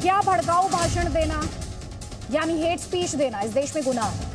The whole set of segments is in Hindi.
क्या भड़काऊ भाषण देना यानी हेट स्पीच देना इस देश में गुनाह है?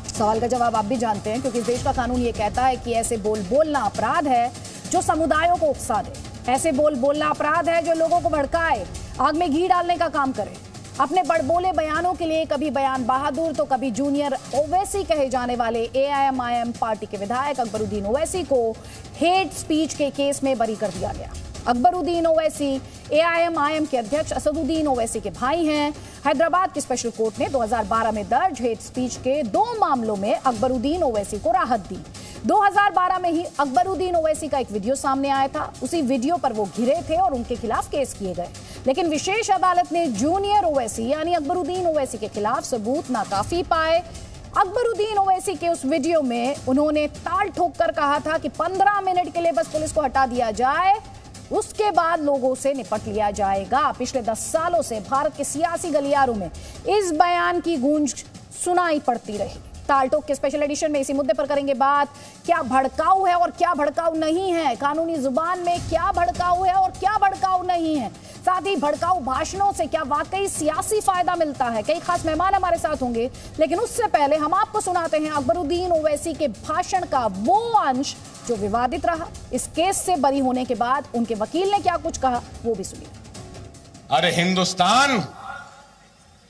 सवाल का जवाब आप भी जानते हैं, क्योंकि इस देश का कानून ये कहता है कि ऐसे बोलना अपराध है जो समुदायों को उकसा दे। ऐसे बोलना अपराध है जो लोगों को भड़काए, आग में घी डालने का काम करे। अपने बड़बोले बयानों के लिए कभी बयान बहादुर तो कभी जूनियर ओवैसी कहे जाने वाले एआईएमआईएम पार्टी के विधायक अकबरुद्दीन ओवैसी को हेट स्पीच के केस में बरी कर दिया गया। अकबरुद्दीन ओवैसी एआईएमआईएम के अध्यक्ष असदुद्दीन ओवैसी के भाई हैं। हैदराबाद की स्पेशल कोर्ट ने 2012 में दर्ज हेट स्पीच के 2 मामलों में अकबरुद्दीन ओवैसी को राहत दी। 2012 में ही अकबरुद्दीन ओवैसी का एक वीडियो सामने आया था। उसी वीडियो पर वो घिरे थे और उनके खिलाफ केस किए गए, लेकिन विशेष अदालत ने जूनियर ओवैसी यानी अकबरुद्दीन ओवैसी के खिलाफ सबूत नाकाफी पाए। अकबरुद्दीन ओवैसी के उस वीडियो में उन्होंने ताल ठोक कर कहा था कि 15 मिनट के लिए बस पुलिस को हटा दिया जाए, उसके बाद लोगों से निपट लिया जाएगा। पिछले 10 सालों से भारत के सियासी गलियारों में इस बयान की गूंज सुनाई पड़ती रही। तालटोक के स्पेशल एडिशन में इसी मुद्दे पर करेंगे बात। क्या भड़काऊ है और क्या भड़काऊ नहीं है, कानूनी जुबान में क्या भड़काऊ है और क्या भड़काऊ नहीं है, साथ ही भड़काऊ भाषणों से क्या वाकई सियासी फायदा मिलता है। कई खास मेहमान हमारे साथ होंगे, लेकिन उससे पहले हम आपको सुनाते हैं अकबरुद्दीन ओवैसी के भाषण का वो अंश जो विवादित रहा। इस केस से बरी होने के बाद उनके वकील ने क्या कुछ कहा, वो भी सुनिए। अरे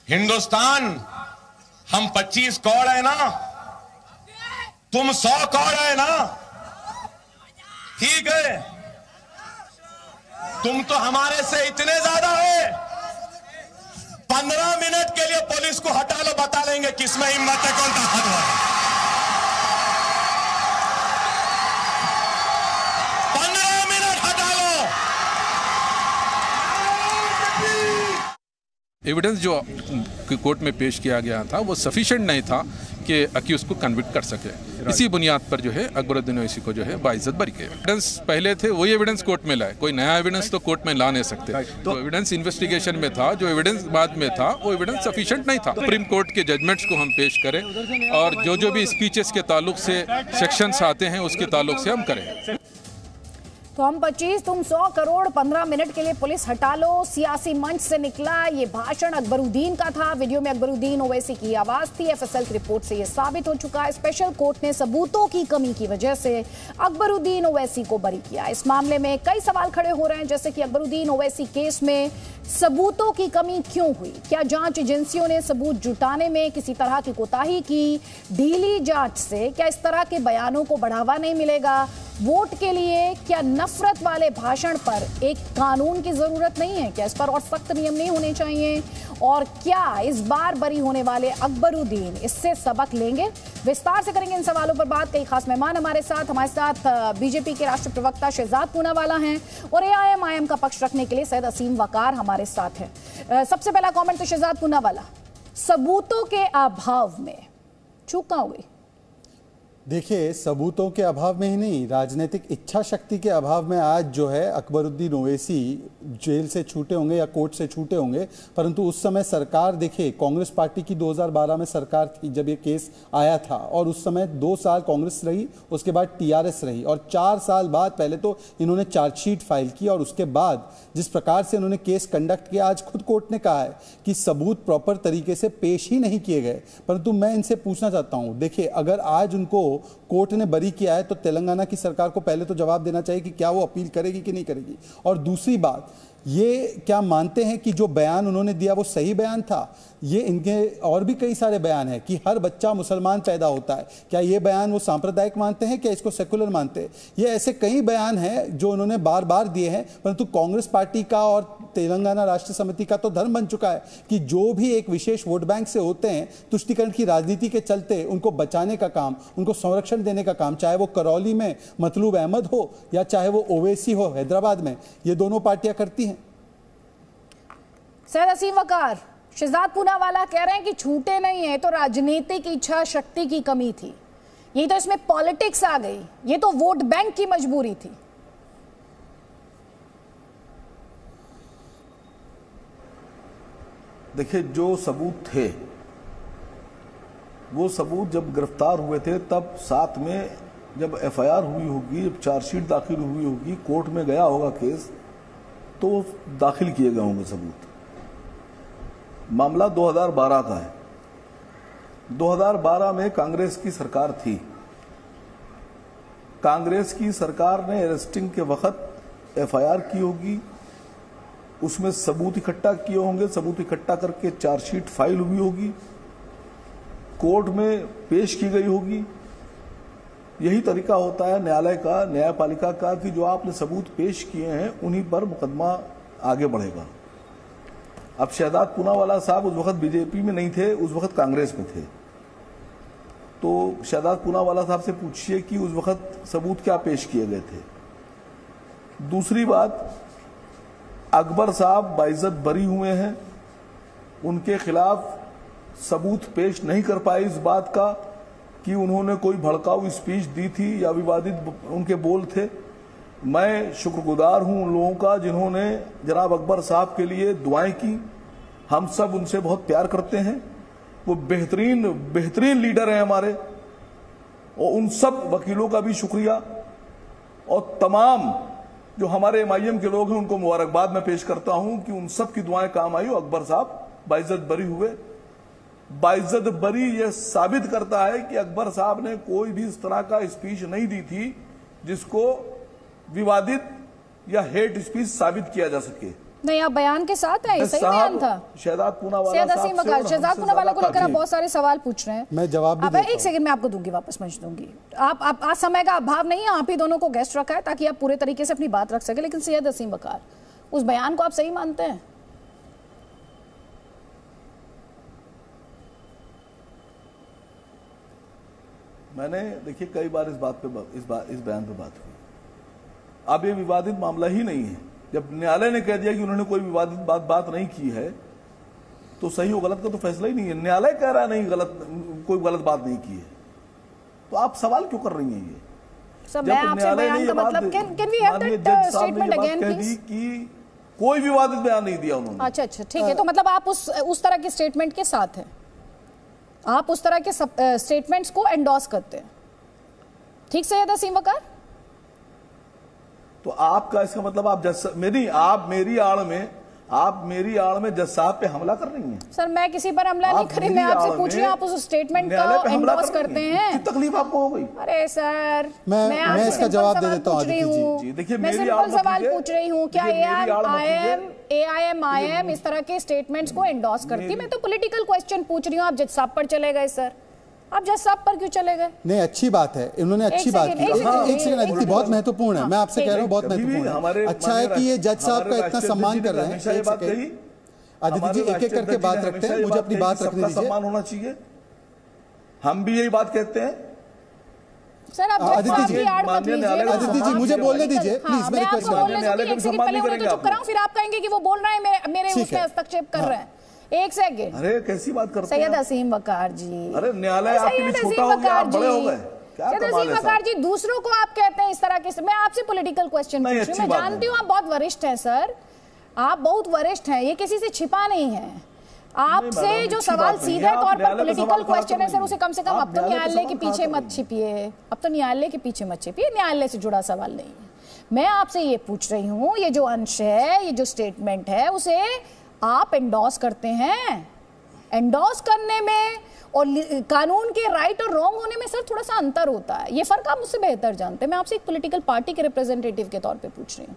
हिंदुस्तान हम 25 कौड़ है ना, तुम 100 कौड़ है ना, ठीक है। तुम तो हमारे से इतने ज्यादा है। 15 मिनट के लिए पुलिस को हटा लो, बता लेंगे किसमें हिम्मत है, कौन ताकत है। 15 मिनट हटा लो। एविडेंस जो कोर्ट में पेश किया गया था वो सफिशिएंट नहीं था कि अक्यूज को कन्विक्ट कर सके। इसी बुनियाद पर जो है अकबरुद्दीन ओवैसी को जो है बाइज्जत बरी किया। एविडेंस पहले थे, वही एविडेंस कोर्ट में लाए, कोई नया एविडेंस तो कोर्ट में ला नहीं सकते। तो एविडेंस इन्वेस्टिगेशन में था, जो एविडेंस बाद में था वो एविडेंस सफिशिएंट नहीं था। सुप्रीम कोर्ट के जजमेंट्स को हम पेश करें और जो भी स्पीचेस के ताल्लुक से सेक्शंस आते हैं उसके ताल्लुक से हम करें। तो हम 25 तुम 100 करोड़ 15 मिनट के लिए पुलिस हटा लो, सियासी मंच से निकला ये भाषण अकबरुद्दीन का था। वीडियो में अकबरुद्दीन ओवैसी की आवाज थी। एफएसएल की रिपोर्ट से ये साबित हो चुका है। स्पेशल कोर्ट ने सबूतों की कमी की वजह से अकबरुद्दीन ओवैसी को बरी किया। इस मामले में कई सवाल खड़े हो रहे हैं, जैसे कि अकबरुद्दीन ओवैसी केस में सबूतों की कमी क्यों हुई? क्या जांच एजेंसियों ने सबूत जुटाने में किसी तरह की कोताही की? ढीली जांच से क्या इस तरह के बयानों को बढ़ावा नहीं मिलेगा? वोट के लिए क्या नफरत वाले भाषण पर एक कानून की जरूरत नहीं है? क्या इस पर और सख्त नियम नहीं होने चाहिए? और क्या इस बार बरी होने वाले अकबरुद्दीन इससे सबक लेंगे? विस्तार से करेंगे इन सवालों पर बात। कई खास मेहमान हमारे साथ बीजेपी के राष्ट्रीय प्रवक्ता शहजाद पूनावाला हैं और एआईएमआईएम का पक्ष रखने के लिए सैयद असीम वकार हमारे साथ हैं। सबसे पहला कमेंट तो शहजाद पूनावाला, सबूतों के अभाव में चूक कहां हुई? देखिए, सबूतों के अभाव में ही नहीं, राजनीतिक इच्छा शक्ति के अभाव में आज जो है अकबरुद्दीन ओवैसी जेल से छूटे होंगे या कोर्ट से छूटे होंगे, परंतु उस समय सरकार, देखिए कांग्रेस पार्टी की 2012 में सरकार थी जब ये केस आया था, और उस समय 2 साल कांग्रेस रही, उसके बाद टीआरएस रही, और 4 साल बाद पहले तो इन्होंने चार्जशीट फाइल की और उसके बाद जिस प्रकार से इन्होंने केस कंडक्ट किया, आज खुद कोर्ट ने कहा है कि सबूत प्रॉपर तरीके से पेश ही नहीं किए गए। परंतु मैं इनसे पूछना चाहता हूँ, देखिए अगर आज उनको कोर्ट ने बरी किया है तो तेलंगाना की सरकार को पहले तो जवाब देना चाहिए कि क्या वो अपील करेगी कि नहीं करेगी। और दूसरी बात, ये क्या मानते हैं कि जो बयान उन्होंने दिया वो सही बयान था? ये इनके और भी कई सारे बयान हैं कि हर बच्चा मुसलमान पैदा होता है, क्या ये बयान वो सांप्रदायिक मानते हैं, क्या इसको सेकुलर मानते हैं? ये ऐसे कई बयान हैं जो उन्होंने बार बार दिए हैं, परंतु कांग्रेस पार्टी का और तेलंगाना राष्ट्र समिति का तो धर्म बन चुका है कि जो भी एक विशेष वोट बैंक से होते हैं, तुष्टीकरण की राजनीति के चलते उनको बचाने का काम, उनको संरक्षण देने का काम, चाहे वो करौली में मतलूब अहमद हो या चाहे वो ओवैसी हो हैदराबाद में, ये दोनों पार्टियां करती हैं। सैयद असीम वकार, शहजाद पूनावाला कह रहे हैं कि छूटे नहीं है तो राजनीतिक इच्छा शक्ति की कमी थी, ये तो इसमें पॉलिटिक्स आ गई, ये तो वोट बैंक की मजबूरी थी। देखिए, जो सबूत थे वो सबूत जब गिरफ्तार हुए थे तब साथ में जब एफआईआर हुई होगी, जब चार्जशीट दाखिल हुई होगी, कोर्ट में गया होगा केस, तो दाखिल किए गए होंगे सबूत। मामला 2012 का है। 2012 में कांग्रेस की सरकार थी। कांग्रेस की सरकार ने अरेस्टिंग के वक्त एफआईआर की होगी, उसमें सबूत इकट्ठा किए होंगे, सबूत इकट्ठा करके चार्जशीट फाइल हुई होगी, कोर्ट में पेश की गई होगी। यही तरीका होता है न्यायालय का, न्यायपालिका का, कि जो आपने सबूत पेश किए हैं उन्हीं पर मुकदमा आगे बढ़ेगा। अब शहजाद पूनावाला साहब उस वक्त बीजेपी में नहीं थे, उस वक्त कांग्रेस में थे। तो शहजाद पूनावाला साहब से पूछिए कि उस वक्त सबूत क्या पेश किए गए थे। दूसरी बात, अकबर साहब बाइज्जत बरी हुए हैं, उनके खिलाफ सबूत पेश नहीं कर पाए इस बात का कि उन्होंने कोई भड़काऊ स्पीच दी थी या विवादित उनके बोल थे। मैं शुक्रगुजार हूं उन लोगों का जिन्होंने जनाब अकबर साहब के लिए दुआएं की। हम सब उनसे बहुत प्यार करते हैं, वो बेहतरीन लीडर हैं हमारे, और उन सब वकीलों का भी शुक्रिया, और तमाम जो हमारे एमआईएम के लोग हैं उनको मुबारकबाद मैं पेश करता हूं कि उन सब की दुआएं काम आई और अकबर साहब बाइज्जत बरी हुए। बाइज्जत बरी यह साबित करता है कि अकबर साहब ने कोई भी इस तरह का स्पीच नहीं दी थी जिसको विवादित या हेट स्पीच साबित किया जा सके। नहीं, आप बयान के साथ हैं, सही बयान था। शहजाद पूनावाला शहजाद पूनावाला को लेकर आप बहुत सारे सवाल पूछ रहे हैं, मैं जवाब भी देता हूं। एक सेकंड में आपको दूंगी, वापस मंच दूंगी। आप आज समय का अभाव नहीं है, आप ही दोनों को गेस्ट रखा है ताकि आप पूरे तरीके से अपनी बात रख सके। लेकिन सैयद असीम वकार, उस बयान को आप सही मानते हैं? मैंने देखिए कई बार इस बयान पे बात हुई। अब ये विवादित मामला ही नहीं है। जब न्यायालय ने कह दिया कि उन्होंने कोई विवादित बात नहीं की है, तो सही और गलत का तो फैसला ही नहीं है। न्यायालय कह रहा है नहीं, कोई गलत बात नहीं की है, तो आप सवाल क्यों कर रही हैं ये? सर, मैं आपसे बयान का मतलब, can we have that statement again please? कि कोई विवादित बयान नहीं दिया उन्होंने। अच्छा, ठीक है। तो मतलब आप उस तरह के स्टेटमेंट के साथ हैं, आप उस तरह के स्टेटमेंट्स को एंडोर्स करते हैं, ठीक सैयद असीम वकार? तो आपका इसका मतलब आप मेरी आड़ में जज साहब पे हमला कर रही हैं। सर, मैं किसी पर हमला नहीं करी, मैं आपसे पूछ रही हूँ आप उस स्टेटमेंट का एंडोर्स करते हैं। तकलीफ आपको हो गई? अरे सर, मैं इसका जवाब दे देता हूँ। देखिए, मैं सिंपल सवाल पूछ रही हूँ, क्या AIM इस तरह के स्टेटमेंट्स को एंडोर्स करती? मैं तो पॉलिटिकल क्वेश्चन पूछ रही हूँ, आप जज साहब पर चले गए। सर, आप जज साहब पर क्यों चले गए? नहीं, अच्छी बात है, इन्होंने अच्छी बात की। एक सेकंड अदिति, बहुत महत्वपूर्ण है, मैं आपसे कह रहा हूँ बहुत महत्वपूर्ण है। अच्छा है कि ये जज साहब का इतना सम्मान कर रहे हैं। अदिति जी, एक एक करके बात रखते हैं, मुझे अपनी बात रखने दीजिए। सम्मान होना चाहिए, हम भी यही बात कहते हैं। सर, आप अदिति जी मुझे बोलने दीजिए प्लीज, मेरी क्वेश्चन। फिर आप कहेंगे कि वो बोल रहे हैं मेरे उसमें हस्तक्षेप कर रहे हैं। एक सेकंड, अरे कैसी बात करते हैं सैयद असीम वकार जी? अरे न्यायालय आपके लिए छोटा हो गया, आप बड़े हो गए। सैयद असीम वकार जी, दूसरों को आप कहते हैं इस तरह के। मैं आपसे पॉलिटिकल क्वेश्चन पूछ रही हूं, मैं जानती हूँ आप बहुत वरिष्ठ हैं सर, आप बहुत वरिष्ठ हैं, ये किसी से छिपा नहीं है। आपसे जो सवाल सीधे तौर पर पॉलिटिकल क्वेश्चन है सर, उसे कम से कम अब तो न्यायालय के पीछे मत छिपिए, अब तो न्यायालय के पीछे मत छिपिए, न्यायालय से जुड़ा सवाल नहीं है। मैं आपसे ये पूछ रही हूँ, ये जो अंश है, ये जो स्टेटमेंट है, उसे आप एंडोर्स करते हैं? एंडोर्स करने में और कानून के राइट और रॉन्ग होने में सर थोड़ा सा अंतर होता है, ये फर्क आप मुझसे बेहतर जानते हैं। मैं आपसे एक पॉलिटिकल पार्टी के रिप्रेजेंटेटिव के तौर पे पूछ रही हूँ।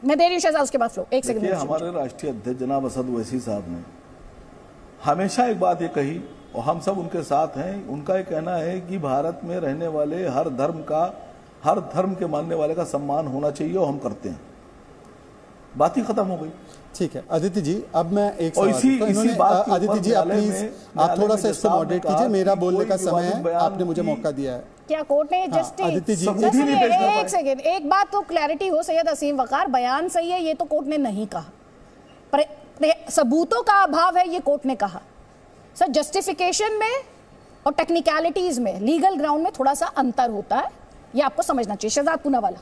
मैं दे रही हूँ शहजाद, उसके बाद फ्लो। एक सेकंड। हमारे राष्ट्रीय अध्यक्ष जनाब असद ओवैसी साहब ने हमेशा एक बात ये कही, और हम सब उनके साथ हैं। उनका ये कहना है कि भारत में रहने वाले हर धर्म के मानने वाले का सम्मान होना चाहिए, और हम करते हैं। बात ही खत्म हो गई। ठीक है अदिति जी, अब मैं एक इसी बात अदिति जी आप थोड़ा सा इसको मॉडरेट कीजिए, मेरा बोलने का समय है, आपने मुझे मौका दिया है। क्या कोर्ट ने जस्टिस? अदिति जी एक सेकंड, एक बात तो क्लैरिटी हो सैयद असीम वकार, बयान सही है, ये तो कोर्ट ने नहीं कहा, पर सबूतों का अभाव है, ये कोर्ट ने कहा। सर, जस्टिफिकेशन में और टेक्निकलिटीज में, लीगल ग्राउंड में थोड़ा सा अंतर होता है, ये आपको समझना चाहिए। शहजाद पूनावाला,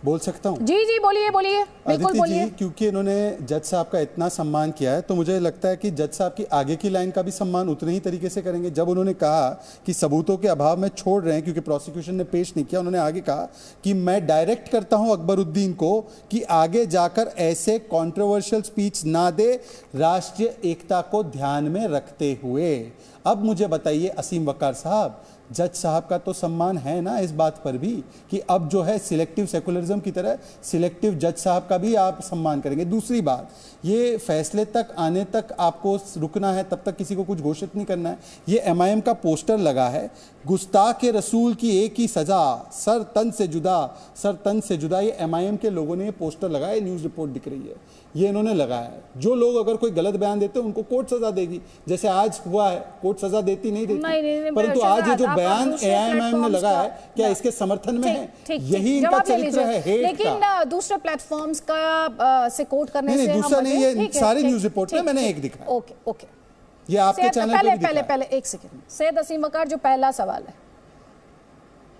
बोल सकता हूँ? जी जी बोलिए बोलिए, बिल्कुल अदिति बोलिए। जी, क्योंकि इन्होंने जज साहब का इतना सम्मान किया है तो मुझे लगता है कि जज साहब की आगे की लाइन का भी सम्मान उतने ही तरीके से करेंगे। जब उन्होंने कहा कि सबूतों के अभाव में छोड़ रहे हैं क्योंकि प्रोसिक्यूशन ने पेश नहीं किया, उन्होंने आगे कहा कि मैं डायरेक्ट करता हूं अकबरुद्दीन को कि आगे जाकर ऐसे कंट्रोवर्शियल स्पीच ना दे, राष्ट्रीय एकता को ध्यान में रखते हुए। अब मुझे बताइए असीम वकार साहब, जज साहब का तो सम्मान है ना इस बात पर भी कि अब जो है सिलेक्टिव सेकुलरिज्म की तरह सिलेक्टिव जज साहब का भी आप सम्मान करेंगे। दूसरी बात, ये फैसले तक आने तक आपको रुकना है, तब तक किसी को कुछ घोषित नहीं करना है। ये एमआईएम का पोस्टर लगा है, गुस्ताख रसूल की एक ही सजा, सर तन से जुदा, सर तन से जुदा। ये एमआईएम के लोगों ने ये पोस्टर लगाया, न्यूज़ रिपोर्ट दिख रही है, ये इन्होंने लगाया है। जो लोग अगर कोई गलत बयान देते हैं उनको कोर्ट सजा देगी, जैसे आज हुआ है, कोर्ट सजा देती नहीं देती, परंतु आज ये जो बयान एआईएमआईएम ने लगाया है, क्या इसके समर्थन में है? यही इनका चरित्र है, हेट लेकिन का। दूसरे प्लेटफॉर्म्स का से कोट करने से दूसरा नहीं, ये सारी न्यूज़ रिपोर्ट में मैंने एक दिखाया। ओके ओके, ये आपके चैनल पे भी दिखा है। पहले एक सेकंड, सैयद असीम वकार, जो पहला सवाल है,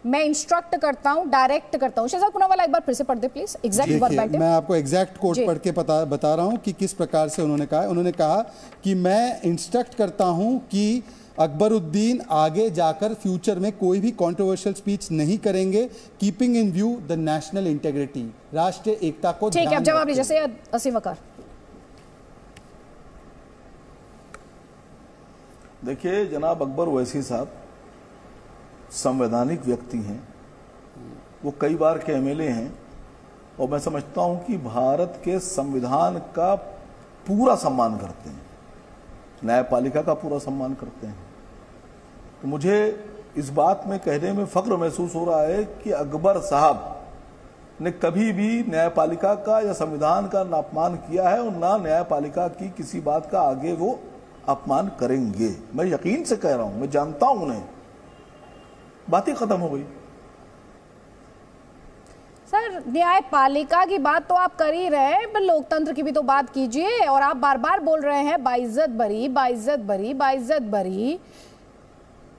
मैं इंस्ट्रक्ट करता हूं, डायरेक्ट करता हूं। शहजाद पूनावाला एक बार फिर से पढ़ दे प्लीज, एग्जैक्ट वर्बैटिम। मैं आपको एग्जैक्ट कोट पढ़ के बता रहा हूं कि किस प्रकार से उन्होंने कहा। उन्होंने कहा कि मैं इंस्ट्रक्ट करता हूं कि अकबरुद्दीन आगे जाकर फ्यूचर में कोई भी कंट्रोवर्शियल स्पीच नहीं करेंगे, keeping in view the national integrity, राष्ट्रीय एकता को। ठीक है, अब जवाब लीजिए सैयद असीम वकार। देखिए जनाब अकबर ओवैसी साहब संवैधानिक व्यक्ति हैं, वो कई बार के एमएलए हैं और मैं समझता हूं कि भारत के संविधान का पूरा सम्मान करते हैं, न्यायपालिका का पूरा सम्मान करते हैं। तो मुझे इस बात में कहने में फख्र महसूस हो रहा है कि अकबर साहब ने कभी भी न्यायपालिका का या संविधान का ना अपमान किया है और ना न्यायपालिका की किसी बात का आगे वो अपमान करेंगे। मैं यकीन से कह रहा हूं, मैं जानता हूं उन्हें। बात ही खत्म हो गई। सर न्यायपालिका की बात तो आप कर ही रहे हैं, पर लोकतंत्र की भी तो बात कीजिए। और आप बार बार बोल रहे हैं बाइज्जत बरी, बाइज्जत बरी, बाइज्जत बरी।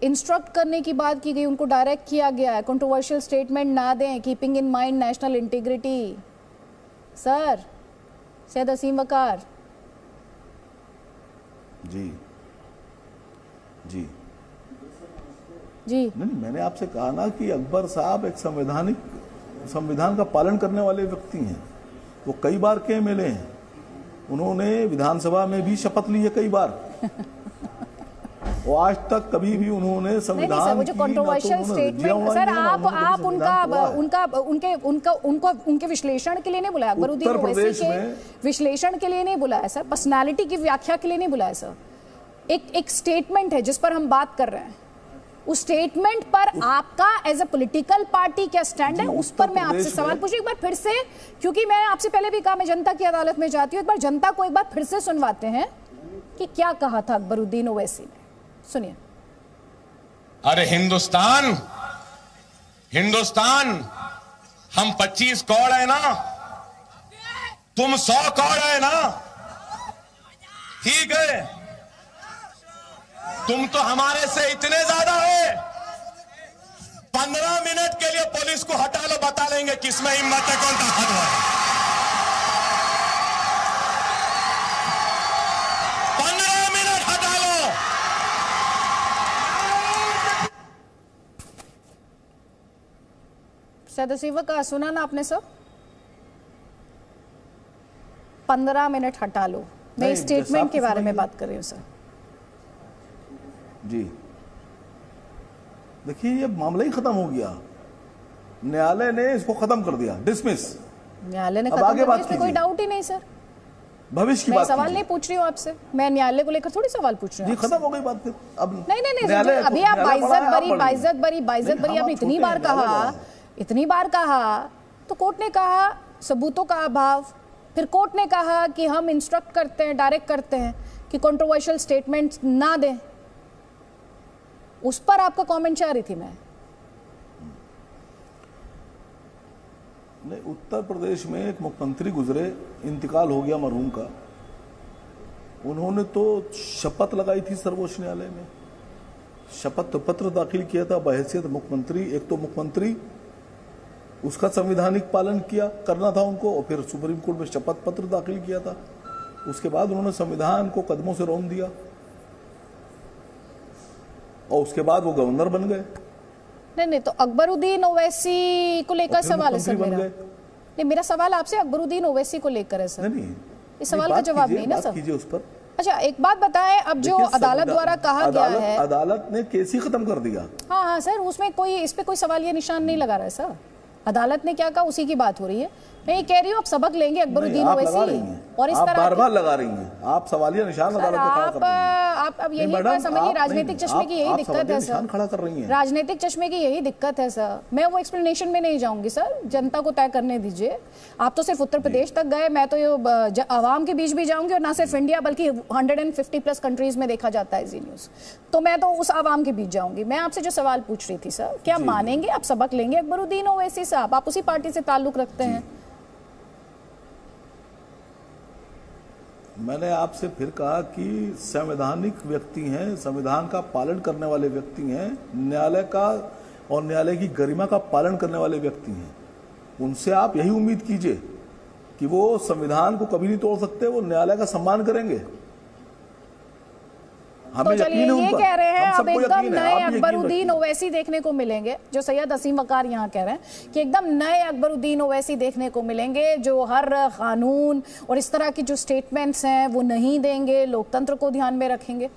इंस्ट्रक्ट करने की बात की गई, उनको डायरेक्ट किया गया है, कंट्रोवर्शियल स्टेटमेंट ना दें, keeping in mind national integrity. Sir Syed Asim Waqar ji जी जी, नहीं, मैंने आपसे कहा ना कि अकबर साहब एक संविधान का पालन करने वाले व्यक्ति हैं। वो कई बार के एमएलए हैं, उन्होंने विधानसभा में भी शपथ ली है कई बार और आज तक कभी भी उन्होंने संविधान नहीं, वो जो कंट्रोवर्शियल स्टेटमेंट, सर आप उनके विश्लेषण के लिए नहीं बुलाया, अकबरुद्दीन ओवैसी के विश्लेषण के लिए नहीं बुलाया सर, पर्सनालिटी की व्याख्या के लिए नहीं बुलाया सर। एक स्टेटमेंट है जिस पर हम बात कर रहे हैं, उस स्टेटमेंट पर आपका एज ए पॉलिटिकल पार्टी क्या स्टैंड है, उस पर मैं आपसे सवाल पूछूं एक बार फिर से, क्योंकि मैं आपसे पहले भी कहा मैं जनता की अदालत में जाती हूं। एक बार जनता को एक बार फिर से सुनवाते हैं कि क्या कहा था अकबरुद्दीन ओवैसी ने, सुनिए। अरे हिंदुस्तान हम 25 करोड़ है ना, तुम 100 करोड़ है ना, ठीक है। तुम तो हमारे से इतने ज्यादा है, 15 मिनट के लिए पुलिस को हटा लो, बता लेंगे किसमें हिम्मत है, कौन ताकत है। 15 मिनट हटा लो। सैयद असीम वकार सुना ना आपने सर, 15 मिनट हटा लो। मैं इस स्टेटमेंट के बारे में बात कर रही हूँ सर। जी देखिए, ये मामला ही खत्म हो गया, न्यायालय ने इसको खत्म कर दिया, डिसमिस। न्यायालय ने खत्म कर दिया, इसमें कोई डाउट ही नहीं सर। भविष्य की मैं बात सवाल नहीं पूछ रही हूँ आपसे, मैं न्यायालय को लेकर थोड़ी सवाल पूछ रही हूँ। खत्म हो गई बात फिर। अब नहीं, अभी आप बाइज्जत बरी आपने इतनी बार कहा, तो कोर्ट ने कहा सबूतों का अभाव, फिर कोर्ट ने कहा कि हम इंस्ट्रक्ट करते हैं, डायरेक्ट करते हैं कि कंट्रोवर्शियल स्टेटमेंट्स ना दें। उस पर आपका कमेंट चाह रही थी मैं। नहीं, उत्तर प्रदेश में एक मुख्यमंत्री गुजरे, इंतकाल हो गया मरहूम का, उन्होंने तो शपथ लगाई थी सर्वोच्च न्यायालय में, शपथ पत्र दाखिल किया था बहैसियत मुख्यमंत्री। एक तो मुख्यमंत्री उसका संवैधानिक पालन किया करना था उनको, और फिर सुप्रीम कोर्ट में शपथ पत्र दाखिल किया था। उसके बाद उन्होंने संविधान को कदमों से रौंद दिया और उसके बाद वो गवर्नर बन गए। नहीं, तो अकबरुद्दीन ओवैसी को लेकर सवाल है सर मेरा। नहीं, मेरा सवाल आपसे अकबरुद्दीन ओवैसी को लेकर है सर। नहीं, इस सवाल का जवाब नहीं ना सर। कीजिए उस पर। अच्छा, एक बात बताएं, अब जो अदालत द्वारा कहा गया है, अदालत ने केस ही खत्म कर दिया। हाँ सर, उसमें कोई इस पे कोई सवाल ये निशान नहीं लगा रहा है सर। अदालत ने क्या कहा उसी की बात हो रही है। मैं ये कह रही हूँ आप सबक लेंगे अकबरुद्दीन ओवैसी और इस तरह बार-बार लगा रही हैं आप सवालिया निशान अदालत पे खड़ा कर रही हैं। आप अब यही बात समझिए, राजनीतिक चश्मे की यही दिक्कत है सर। खड़ा कर रही हैं। राजनीतिक चश्मे की यही दिक्कत है सर। मैं वो एक्सप्लेनेशन में नहीं जाऊंगी सर, जनता को तय करने दीजिए। आप तो सिर्फ उत्तर प्रदेश तक गए, मैं तो ये आवाम के बीच भी जाऊंगी, और ना सिर्फ इंडिया बल्कि 150+ कंट्रीज में देखा जाता है जी न्यूज, तो मैं तो उस आवाम के बीच जाऊंगी। मैं आपसे जो सवाल पूछ रही थी सर, क्या मानेंगे आप सबक लेंगे अकबरुद्दीन ओवैसी साहब? आप उसी पार्टी से ताल्लुक रखते हैं। मैंने आपसे फिर कहा कि संवैधानिक व्यक्ति हैं, संविधान का पालन करने वाले व्यक्ति हैं, न्यायालय का और न्यायालय की गरिमा का पालन करने वाले व्यक्ति हैं। उनसे आप यही उम्मीद कीजिए कि वो संविधान को कभी नहीं तोड़ सकते, वो न्यायालय का सम्मान करेंगे। तो चलिए ये कह रहे हैं अब एकदम नए अकबरुद्दीन ओवैसी देखने को मिलेंगे, जो सैयद असीम वकार यहाँ कह रहे हैं कि एकदम नए अकबरुद्दीन ओवैसी देखने को मिलेंगे, जो हर कानून और इस तरह की जो स्टेटमेंट्स हैं वो नहीं देंगे, लोकतंत्र को ध्यान में रखेंगे।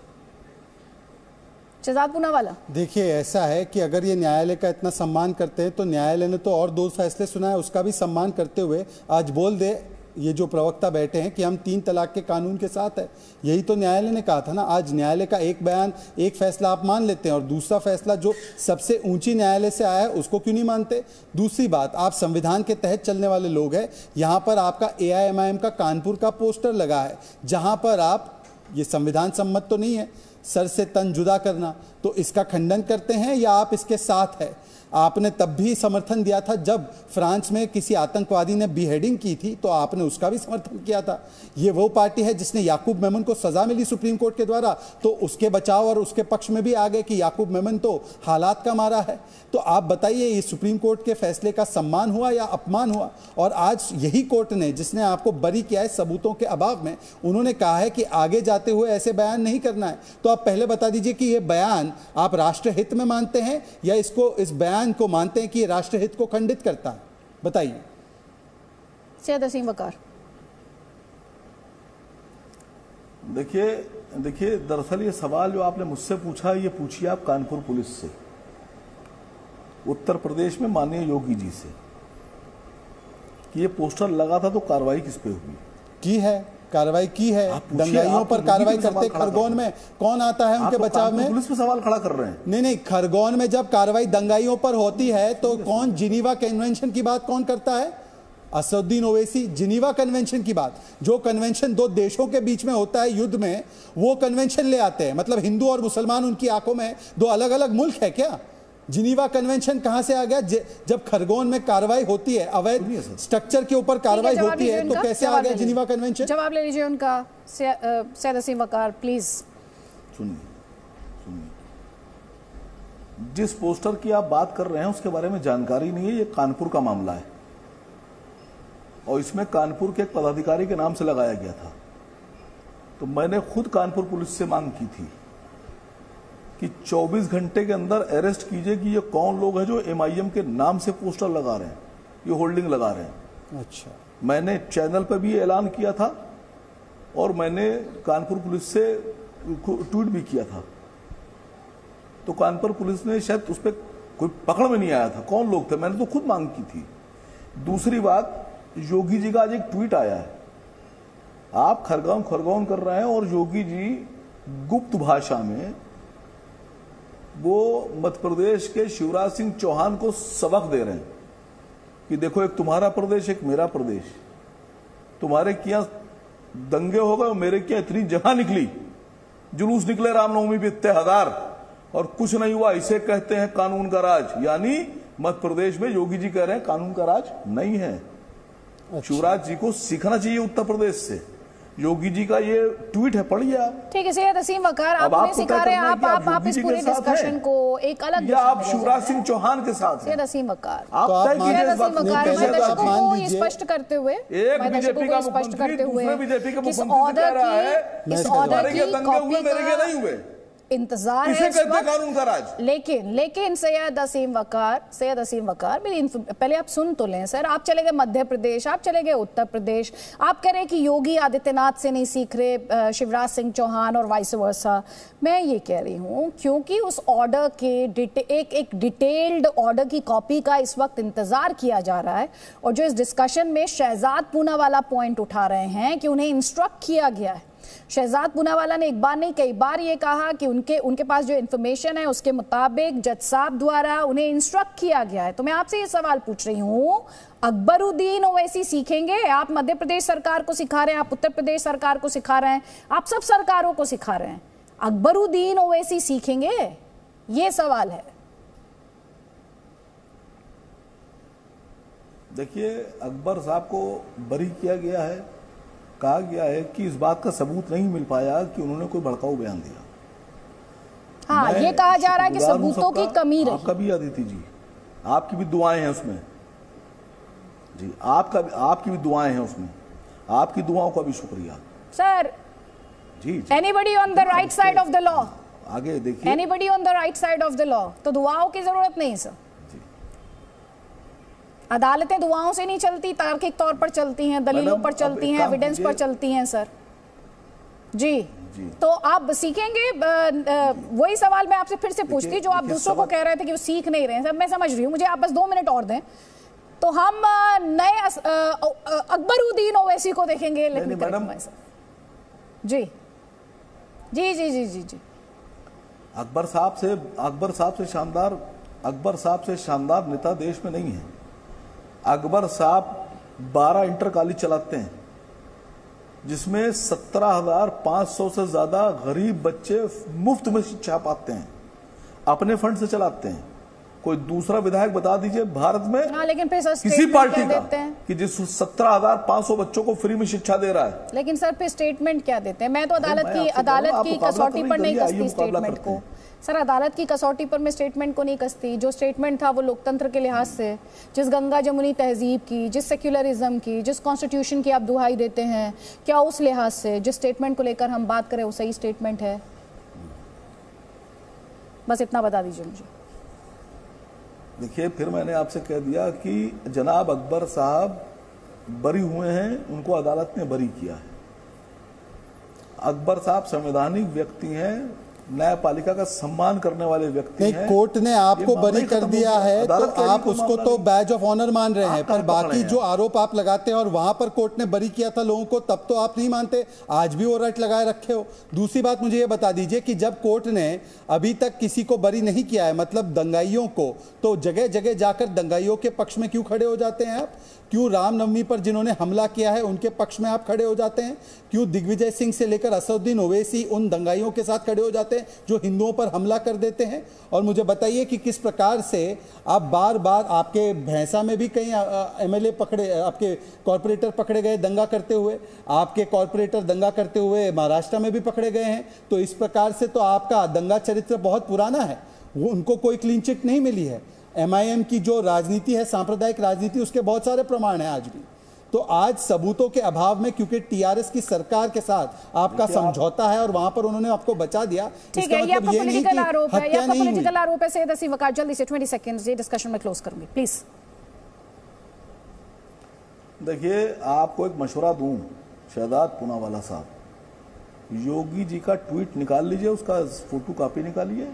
शहजाद पूनावाला, देखिए ऐसा है कि अगर ये न्यायालय का इतना सम्मान करते हैं तो न्यायालय ने तो और 2 फैसले सुनाए, उसका भी सम्मान करते हुए आज बोल दे ये जो प्रवक्ता बैठे हैं कि हम 3 तलाक के कानून के साथ है। यही तो न्यायालय ने कहा था ना। आज न्यायालय का एक बयान, एक फैसला आप मान लेते हैं और दूसरा फैसला जो सबसे ऊंची न्यायालय से आया है उसको क्यों नहीं मानते? दूसरी बात, आप संविधान के तहत चलने वाले लोग हैं। यहाँ पर आपका AIMIM का कानपुर का पोस्टर लगा है, जहाँ पर आप, ये संविधान सम्मत तो नहीं है सर से तन जुदा करना, तो इसका खंडन करते हैं या आप इसके साथ है? आपने तब भी समर्थन दिया था जब फ्रांस में किसी आतंकवादी ने बीहेडिंग की थी, तो आपने उसका भी समर्थन किया था। ये वो पार्टी है जिसने याकूब मेमन को सजा मिली सुप्रीम कोर्ट के द्वारा, तो उसके बचाव और उसके पक्ष में भी आ गए कि याकूब मेमन तो हालात का मारा है। तो आप बताइए, ये सुप्रीम कोर्ट के फैसले का सम्मान हुआ या अपमान हुआ? और आज यही कोर्ट ने, जिसने आपको बरी किया है सबूतों के अभाव में, उन्होंने कहा है कि आगे जाते हुए ऐसे बयान नहीं करना है। तो आप पहले बता दीजिए कि ये बयान आप राष्ट्रहित में मानते हैं या इस बयान को मानते हैं कि ये राष्ट्रहित को खंडित करता है? बताइए। सैयद असीम वकार, देखिए दरअसल ये सवाल जो आपने मुझसे पूछा, ये पूछिए आप कानपुर पुलिस से, उत्तर प्रदेश में माननीय योगी जी से, कि ये पोस्टर लगा था तो कार्रवाई किस पे हुई? की है कार्रवाई की है, दंगाइयों पर कार्रवाई करते। खरगोन में कौन आता है उनके बचाव में? पुलिस पे सवाल खड़ा कर रहे हैं। नहीं, खरगोन में जब कार्रवाई दंगाइयों पर होती है तो कौन जिनीवा कन्वेंशन की बात कौन करता है? असदुद्दीन ओवैसी। जिनीवा कन्वेंशन की बात, जो कन्वेंशन 2 देशों के बीच में होता है युद्ध में, वो कन्वेंशन ले आते हैं। मतलब हिंदू और मुसलमान उनकी आंखों में 2 अलग अलग मुल्क है क्या? जिनीवा कन्वेंशन कहां से आ गया? जब खरगोन में कार्रवाई होती है, अवैध स्ट्रक्चर के ऊपर कार्रवाई होती है, तो कैसे आ गया जिनीवा कन्वेंशन? जवाब ले लीजिए उनका। सैयद असीम वकार प्लीज। सुनिए, जिस पोस्टर की आप बात कर रहे हैं उसके बारे में जानकारी नहीं है। ये कानपुर का मामला है और इसमें कानपुर के एक पदाधिकारी के नाम से लगाया गया था। तो मैंने खुद कानपुर पुलिस से मांग की थी कि 24 घंटे के अंदर अरेस्ट कीजिए कि ये कौन लोग हैं जो MIM के नाम से पोस्टर लगा रहे हैं, ये होल्डिंग लगा रहे हैं। अच्छा, मैंने चैनल पर भी ऐलान किया था और मैंने कानपुर पुलिस से ट्वीट भी किया था। तो कानपुर पुलिस ने शायद उस पर कोई पकड़ में नहीं आया था कौन लोग थे। मैंने तो खुद मांग की थी। दूसरी बात, योगी जी का आज एक ट्वीट आया है, आप खरगोन कर रहे हैं और योगी जी गुप्त भाषा में वो मध्य प्रदेश के शिवराज सिंह चौहान को सबक दे रहे हैं कि देखो, एक तुम्हारा प्रदेश, एक मेरा प्रदेश, तुम्हारे क्या दंगे हो गए, मेरे क्या इतनी जगह निकली, जुलूस निकले रामनवमी पे इतने हजार और कुछ नहीं हुआ। इसे कहते हैं कानून का राज। यानी मध्य प्रदेश में योगी जी कह रहे हैं कानून का राज नहीं है। अच्छा। शिवराज जी को सीखना चाहिए उत्तर प्रदेश से। योगी जी का ये ट्वीट है, पढ़िए आप। ठीक है सैयद असीम वकार, आप उन्हें सिखा रहे हैं, आप इस पूरे डिस्कशन को एक अलग या आप शिवराज सिंह चौहान के साथ हैं। सैयद असीम वकार, आप तय कीजिए इस बात को। मैं दर्शकों को ये स्पष्ट करते हुए, एक बीजेपी का मुख्यमंत्री दूसरे बीजेपी के मुख्यमंत्री कह रहा है इस ऑर्डर की दंगे हुए, मेरे के नहीं हुए, इंतजार इसे है कहते कानून का राज। लेकिन सैयद असीम वकार मेरी पहले आप सुन तो लें सर। आप चले गए मध्य प्रदेश, आप चले गए उत्तर प्रदेश, आप कह रहे हैं कि योगी आदित्यनाथ से नहीं सीख रहे शिवराज सिंह चौहान और वाइस वर्सा। मैं ये कह रही हूं क्योंकि उस ऑर्डर के एक डिटेल्ड ऑर्डर की कॉपी का इस वक्त इंतजार किया जा रहा है, और जो इस डिस्कशन में शहजाद पूनावाला पॉइंट उठा रहे हैं कि उन्हें इंस्ट्रक्ट किया गया है। शहजाद पूनावाला ने एक बार नहीं कई बार ये कहा कि उनके पास जो इंफॉर्मेशन है उसके मुताबिक जज साहब द्वारा उन्हें इंस्ट्रक्ट किया गया है। तो मैं आपसे ये सवाल पूछ रही हूं, अकबरुद्दीन ओवैसी सीखेंगे? आप मध्य प्रदेश सरकार को सिखा रहे हैं, आप उत्तर प्रदेश सरकार को सिखा रहे हैं, आप सब सरकारों को सिखा रहे हैं, अकबरुद्दीन ओवैसी सीखेंगे? ये सवाल है। देखिए, अकबर साहब को बरी किया गया है, कहा गया है कि इस बात का सबूत नहीं मिल पाया कि उन्होंने कोई भड़काऊ बयान दिया। हाँ, ये कहा जा रहा है कि सबूतों की कमी रही। आपका भी अदिति जी, आपकी भी दुआएं हैं उसमें जी, आपकी भी दुआएं हैं उसमें, आपकी दुआओं का भी शुक्रिया sir ji. Anybody on the right side of the law, आगे देखिए, anybody on the right side of the law, तो दुआओं की जरूरत नहीं सर। अदालतें दुआओं से नहीं चलती, तार्किक तौर पर चलती हैं, दलीलों पर चलती हैं, एविडेंस पर चलती हैं सर जी। तो आप सीखेंगे? वही सवाल मैं आपसे फिर से पूछती जो आप दूसरों को कह रहे थे कि वो सीख नहीं रहे हैं। सर मैं समझ रही हूँ, मुझे आप बस 2 मिनट और दें तो हम नए अकबरुद्दीन ओवैसी को देखेंगे। मैडम जी जी जी जी जी जी अकबर साहब से शानदार नेता देश में नहीं है। अकबर साहब 12 इंटर कॉलेज चलाते हैं, जिसमें 17,500 से ज्यादा गरीब बच्चे मुफ्त में शिक्षा पाते हैं, अपने फंड से चलाते हैं। कोई दूसरा विधायक बता दीजिए भारत में लेकिन फिर किसी पार्टी का कि जिस 17,500 बच्चों को फ्री में शिक्षा दे रहा है। लेकिन सर फिर स्टेटमेंट क्या देते हैं? मैं तो अदालत की कसौटी पर नहीं कसती स्टेटमेंट को सर, अदालत की कसौटी पर मैं स्टेटमेंट को नहीं कसती। जो स्टेटमेंट था वो लोकतंत्र के लिहाज से, जिस गंगा जमुनी तहजीब की, जिस सेक्युलरिज्म की, जिस कॉन्स्टिट्यूशन की आप दुहाई देते हैं, क्या उस लिहाज से जिस स्टेटमेंट को लेकर हम बात करें वो सही स्टेटमेंट है? बस इतना बता दीजिए मुझे। देखिए, फिर मैंने आपसे कह दिया कि जनाब अकबर साहब बरी हुए हैं, उनको अदालत ने बरी किया है। अकबर साहब संवैधानिक व्यक्ति हैं, न्यायपालिका का सम्मान करने वाले व्यक्ति हैं। कोर्ट ने आपको बरी कर दिया है तो आप उसको तो बैज ऑफ ऑनर मान रहे हैं, पर बाकी जो आरोप आप लगाते हैं और वहां पर कोर्ट ने बरी किया था लोगों को, तब तो आप नहीं मानते, आज भी वो रट लगाए रखे हो। दूसरी बात मुझे ये बता दीजिए कि जब कोर्ट ने अभी तक किसी को बरी नहीं किया है, मतलब दंगाइयों को, तो जगह जगह जाकर दंगाइयों के पक्ष में क्यों खड़े हो जाते हैं आप? क्यों रामनवमी पर जिन्होंने हमला किया है उनके पक्ष में आप खड़े हो जाते हैं? क्यों दिग्विजय सिंह से लेकर असदुद्दीन ओवैसी उन दंगाइयों के साथ खड़े हो जाते हैं जो हिंदुओं पर हमला कर देते हैं? और मुझे बताइए कि किस प्रकार से आप बार बार, आपके भैंसा में भी कई एमएलए पकड़े, आपके कॉर्पोरेटर पकड़े गए दंगा करते हुए, आपके कॉर्पोरेटर दंगा करते हुए महाराष्ट्र में भी पकड़े गए हैं। तो इस प्रकार से तो आपका दंगा चरित्र बहुत पुराना है, वो उनको कोई क्लीन चिट नहीं मिली है। एमआईएम की जो राजनीति है, सांप्रदायिक राजनीति, उसके बहुत सारे प्रमाण हैं आज भी। तो आज सबूतों के अभाव में, क्योंकि टीआरएस की सरकार के साथ आपका समझौता है और वहां पर उन्होंने आपको बचा दिया, ठीक है, ये आपका पॉलिटिकल आरोप है, ये आपका पॉलिटिकल आरोप है। सैयद असीम वकार, जल्दी से 20 सेकंड्स ये डिस्कशन में क्लोज करूंगी प्लीज। देखिए, आपको एक मशवरा दूं, शहजाद पूनावाला साहब, योगी जी का ट्वीट निकाल लीजिए, उसका फोटो कॉपी निकालिए,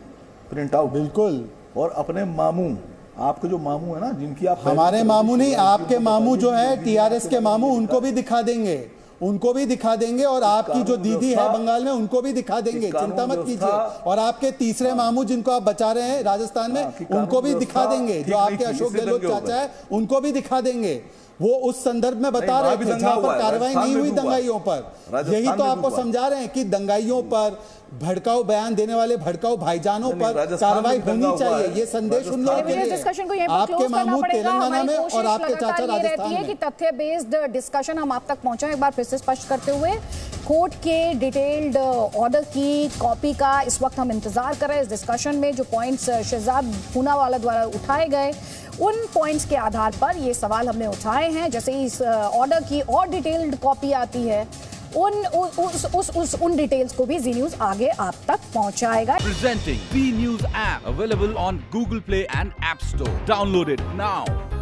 प्रिंट आउट, बिल्कुल, और अपने मामू, आपके जो मामू है ना, जिनकी आप, हमारे मामू नहीं, आपके मामू जो है टीआरएस के मामू, उनको भी दिखा देंगे, उनको भी दिखा देंगे, और आपकी जो दीदी है बंगाल में उनको भी दिखा देंगे, चिंता मत कीजिए। और आपके तीसरे मामू जिनको आप बचा रहे हैं राजस्थान में, उनको भी दिखा देंगे, जो आपके अशोक गहलोत चाचा है उनको भी दिखा देंगे। वो उस संदर्भ में बता रहे थे जहां पर कार्रवाई नहीं हुई दंगाइयों पर। यही तो आपको समझा रहे हैं कि दंगाइयों पर, भड़काऊ बयान देने वाले भड़काऊ भाईजानों पर कार्रवाई होनी चाहिए। ये संदेश उन लोगों के लिए, आपके मामूद तेलंगाना में और आपके चाचा राजस्थान में। कि तथ्य बेस्ड डिस्कशन हम आप तक पहुंचाएं। एक बार फिर से स्पष्ट करते हुए, कोर्ट के डिटेल्ड ऑर्डर की कॉपी का इस वक्त हम इंतजार कर रहे हैं। इस डिस्कशन में जो पॉइंट्स शहजाद पूनावाला द्वारा उठाए गए, उन पॉइंट्स के आधार पर ये सवाल हमने उठाए हैं। जैसे इस ऑर्डर की और डिटेल्ड कॉपी आती है, उन डिटेल्स को भी जी न्यूज आगे आप तक पहुंचाएगा। Presenting Z News app available on Google Play and App Store. Download it now.